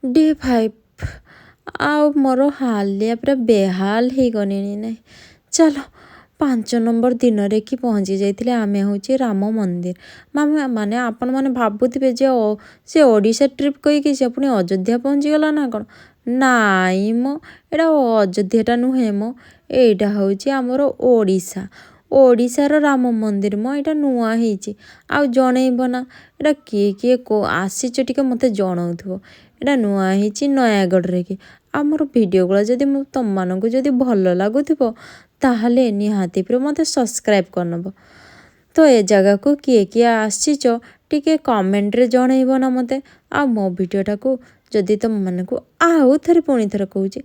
Day 5 ଆଉ ମୋର ହାଲିଆ ପୁରା ବେହାଲ ହେଇଗଲିଣି ନାହିଁ। ଚାଲ 5 ନମ୍ବର ଦିନରେ କି ପହଞ୍ଚି ଯାଇଥିଲେ ଆମେ ହେଉଛି ରାମ ମନ୍ଦିର। ମାନେ ଆପଣମାନେ ଭାବୁଥିବେ ଯେ ସେ ଓଡ଼ିଶା ଟ୍ରିପ୍ କହିକି ସେ ପୁଣି ଅଯୋଧ୍ୟା ପହଞ୍ଚିଗଲା ନା କ'ଣ? ନାଇଁ ମ, ଏଇଟା ଅଯୋଧ୍ୟାଟା ନୁହେଁ ମ, ଏଇଟା ହେଉଛି ଆମର ଓଡ଼ିଶାର ରାମ ମନ୍ଦିର ମ, ଏଇଟା ନୂଆ ହେଇଛି। ଆଉ ଜଣେଇବ ନା, ଏଇଟା କିଏ ଆସିଛ ଟିକେ ମୋତେ ଜଣାଉଥିବ। ଏଇଟା ନୂଆ ହେଇଛି ନୟାଗଡ଼ରେ କି। ଆମର ଭିଡ଼ିଓଗୁলো ଯଦି ତମମାନଙ୍କୁ ଯଦି ଭଲ ଲାଗୁଥିବ ତାହେଲେ ନିହାତି ପରେ ମୋତେ ସବସ୍କ୍ରାଇବ୍ କରିନେବ। ତ ଏ ଜାଗାକୁ କିଏ ଆସିଛ ଟିକେ କମେଣ୍ଟରେ ଜଣେଇବ ନା ମୋତେ। ଆଉ ମୋ ଭିଡ଼ିଓଟାକୁ ଯଦି ତମମାନଙ୍କୁ ଆଉ ଥରେ ପୁଣି ଥରେ କହୁଛି,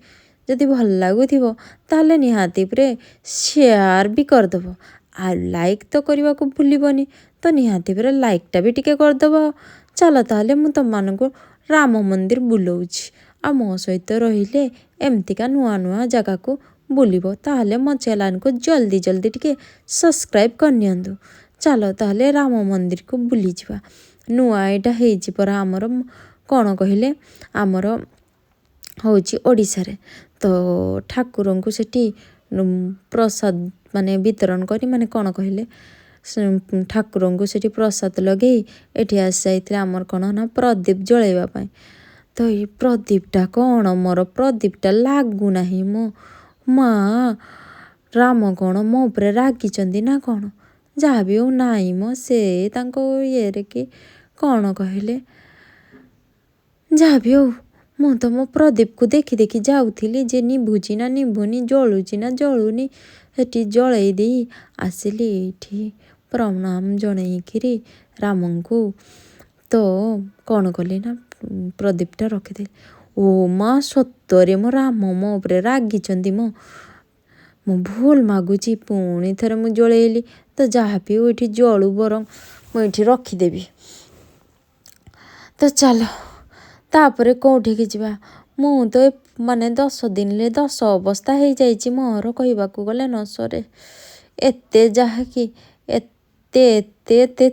ଯଦି ଭଲ ଲାଗୁଥିବ ତାହେଲେ ନିହାତି ପରେ ସେୟାର ବି କରିଦେବ। ଆଉ ଲାଇକ୍ ତ କରିବାକୁ ଭୁଲିବନି, ତ ନିହାତି ପରେ ଲାଇକ୍ଟା ବି ଟିକେ କରିଦେବ। ଚାଲ ତାହେଲେ ମୁଁ ତମମାନଙ୍କୁ ରାମ ମନ୍ଦିର ବୁଲଉଛି। ଆଉ ମୋ ସହିତ ରହିଲେ ଏମିତିକା ନୂଆ ଜାଗାକୁ ବୁଲିବ। ତାହେଲେ ମୋ ଚ୍ୟାନେଲକୁ ଜଲ୍ଦି ଟିକେ ସବସ୍କ୍ରାଇବ୍ କରିନିଅନ୍ତୁ। ଚାଲ ତାହେଲେ ରାମ ମନ୍ଦିରକୁ ବୁଲିଯିବା। ନୂଆ ଏଇଟା ହେଇଛି ପରା ଆମର, କ'ଣ କହିଲେ, ଆମର ହେଉଛି ଓଡ଼ିଶାରେ। ତ ଠାକୁରଙ୍କୁ ସେଠି ପ୍ରସାଦ ମାନେ ବିତରଣ କରି, ମାନେ କ'ଣ କହିଲେ, ଠାକୁରଙ୍କୁ ସେଠି ପ୍ରସାଦ ଲଗେଇ ଏଠି ଆସି ଯାଇଥିଲେ ଆମର କ'ଣ ନା ପ୍ରଦୀପ ଜଳାଇବା ପାଇଁ। ତ ଏଇ ପ୍ରଦୀପଟା କ'ଣ, ମୋର ପ୍ରଦୀପଟା ଲାଗୁନାହିଁ ମୋ ମା। ରାମ କ'ଣ ମୋ ଉପରେ ରାଗିଛନ୍ତି ନା କ'ଣ? ଯାହା ବି ହଉ, ନାହିଁ ମ, ସେ ତାଙ୍କ ଇଏରେ କି କ'ଣ କହିଲେ, ଯାହା ବି ହଉ ମୁଁ ତ ମୋ ପ୍ରଦୀପକୁ ଦେଖି ଯାଉଥିଲି ଯେ ନିଭୁଛି ନା ନିଭୁନି, ଜଳୁଛି ନା ଜଳୁନି। ସେଠି ଜଳେଇ ଦେଇ ଆସିଲି ଏଇଠି ପ୍ରଣାମ ଜଣେଇକିରି ରାମଙ୍କୁ। ତ କ'ଣ କଲି ନା ପ୍ରଦୀପଟା ରଖିଦେଲି। ଓ ମା, ସତରେ ମୋ ରାମ ମୋ ଉପରେ ରାଗିଛନ୍ତି ମୁଁ ଭୁଲ ମାଗୁଛି। ପୁଣି ଥରେ ମୁଁ ଜଳେଇଲି। ତ ଯାହା ବି ହଉ ଏଠି ଜଳୁ ବରଂ ମୁଁ ଏଠି ରଖିଦେବି। ତ ଚାଲ ତାପରେ କେଉଁଠିକି ଯିବା। ମୁଁ ତ ମାନେ 10 ଦିନରେ 10 ଅବସ୍ଥା ହେଇଯାଇଛି ମୋର, କହିବାକୁ ଗଲେ ନ ସରେ। ଏତେ ଯାହାକି ଏତେ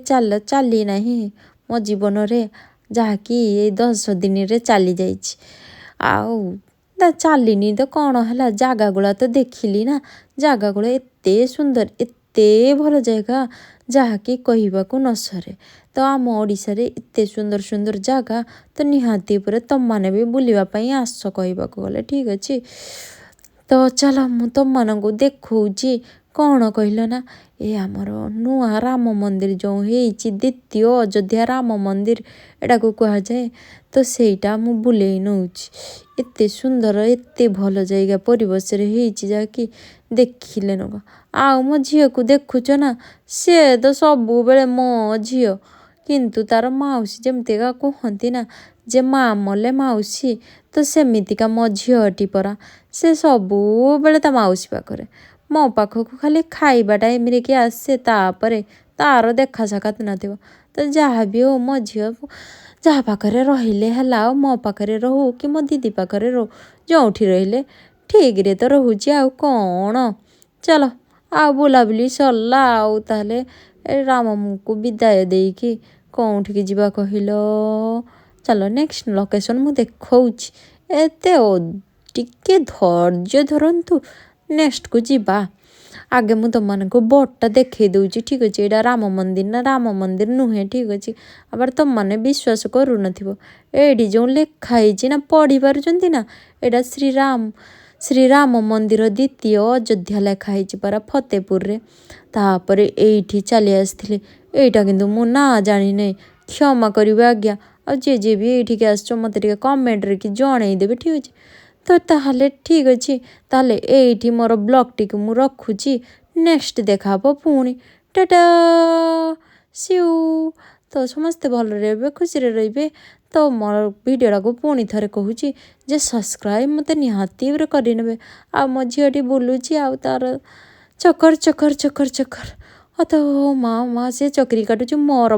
ଚାଲି ନାହିଁ ମୋ ଜୀବନରେ, ଯାହାକି ଏଇ 10 ଦିନରେ ଚାଲି ଯାଇଛି। ଆଉ ଚାଲିନି ତ କ'ଣ ହେଲା, ଜାଗାଗୁଡ଼ା ତ ଦେଖିଲି ନା। ଜାଗାଗୁଡ଼ା ଏତେ ସୁନ୍ଦର, ଏତେ ଭଲ ଜାଗା, ଯାହାକି କହିବାକୁ ନ ସରେ। ତ ଆମ ଓଡ଼ିଶାରେ ଏତେ ସୁନ୍ଦର ଜାଗା, ତ ନିହାତି ଉପରେ ତମମାନେ ବି ବୁଲିବା ପାଇଁ ଆସ, କହିବାକୁ ଗଲେ ଠିକ୍ ଅଛି। ତ ଚାଲ ମୁଁ ତମମାନଙ୍କୁ ଦେଖଉଛି, କ'ଣ କହିଲ ନା, ଏ ଆମର ନୂଆ ରାମ ମନ୍ଦିର ଯେଉଁ ହେଇଛି, ଦ୍ୱିତୀୟ ଅଯୋଧ୍ୟା ରାମ ମନ୍ଦିର ଏଟାକୁ କୁହାଯାଏ। ତ ସେଇଟା ମୁଁ ବୁଲେଇ ନେଉଛି। ଏତେ ସୁନ୍ଦର, ଏତେ ଭଲ ଜାଗା ପରିବେଶରେ ହେଇଛି, ଯାହାକି ଦେଖିଲେ ନ। ଆଉ ମୋ ଝିଅକୁ ଦେଖୁଛ ନା, ସିଏ ତ ସବୁବେଳେ ମୋ ଝିଅ, କିନ୍ତୁ ତାର ମାଉସୀ ଯେମିତିକା କୁହନ୍ତି ନା ଯେ ମା ମଲେ ମାଉସୀ, ତ ସେମିତିକା ମୋ ଝିଅଟି ପରା। ସେ ସବୁବେଳେ ତା ମାଉସୀ ପାଖରେ, ମୋ ପାଖକୁ ଖାଲି ଖାଇବା ଟାଇମ୍ରେ କି ଆସେ, ତାପରେ ତାର ଦେଖା ସାକ୍ଷାତ ନଥିବ। ତ ଯାହା ବି ହଉ ମୋ ଝିଅ ଯାହା ପାଖରେ ରହିଲେ ହେଲା, ଆଉ ମୋ ପାଖରେ ରହୁ କି ମୋ ଦିଦି ପାଖରେ ରହୁ, ଯେଉଁଠି ରହିଲେ ଠିକ୍ରେ ତ ରହୁଛି। ଆଉ କ'ଣ, ଚାଲ ଆଉ ବୁଲାବୁଲି ସରିଲା। ଆଉ ତାହେଲେ ରାମକୁ ବିଦାୟ ଦେଇକି କେଉଁଠିକି ଯିବା କହିଲ? ଚାଲ ନେକ୍ସଟ ଲୋକେସନ୍ ମୁଁ ଦେଖଉଛି। ଟିକେ ଧୈର୍ଯ୍ୟ ଧରନ୍ତୁ, ନେକ୍ସଟକୁ ଯିବା। ଆଗେ ମୁଁ ତମମାନଙ୍କୁ ବୋର୍ଡ଼ଟା ଦେଖେଇ ଦେଉଛି, ଠିକ୍ ଅଛି। ଏଇଟା ରାମ ମନ୍ଦିର ନା ରାମ ମନ୍ଦିର ନୁହେଁ, ଠିକ୍ ଅଛି। ଆবার ତମମାନେ ବିଶ୍ୱାସ କରୁନଥିବ, ଏଇଠି ଯେଉଁ ଲେଖା ହେଇଛି ନା, ପଢ଼ିପାରୁଛନ୍ତି ନା, ଏଇଟା ଶ୍ରୀରାମ ମନ୍ଦିର ଦ୍ୱିତୀୟ ଅଯୋଧ୍ୟା ଲେଖା ହେଇଛି ପରା, ଫତେପୁରରେ। ତାପରେ ଏଇଠି ଚାଲି ଆସିଥିଲି। ଏଇଟା କିନ୍ତୁ ମୁଁ ନା ଜାଣିନାହିଁ, କ୍ଷମା କରିବେ ଆଜ୍ଞା। ଆଉ ଯିଏ ବି ଏଇଠିକି ଆସିଛ ମୋତେ ଟିକେ କମେଣ୍ଟରେ କି ଜଣେଇଦେବେ, ଠିକ୍ ଅଛି। ତ ତାହେଲେ ଠିକ୍ ଅଛି, ତାହେଲେ ଏଇଠି ମୋର ବ୍ଲଗ୍ଟିକୁ ମୁଁ ରଖୁଛି। ନେକ୍ସଟ ଦେଖା ହବ ପୁଣି। ଟାଟା, ସିଉ। ତ ସମସ୍ତେ ଭଲରେ ରହିବେ, ଖୁସିରେ ରହିବେ। ତ ମୋର ଭିଡ଼ିଓଟାକୁ ପୁଣି ଥରେ କହୁଛି ଯେ ସବସ୍କ୍ରାଇବ୍ ମୋତେ ନିହାତି ଭାବରେ କରିନେବେ। ଆଉ ମୋ ଝିଅଟି ବୁଲୁଛି, ଆଉ ତାର ଚକର। ତ ମା ସେ ଚକ୍ରୀ କାଟୁଛି ମୋର।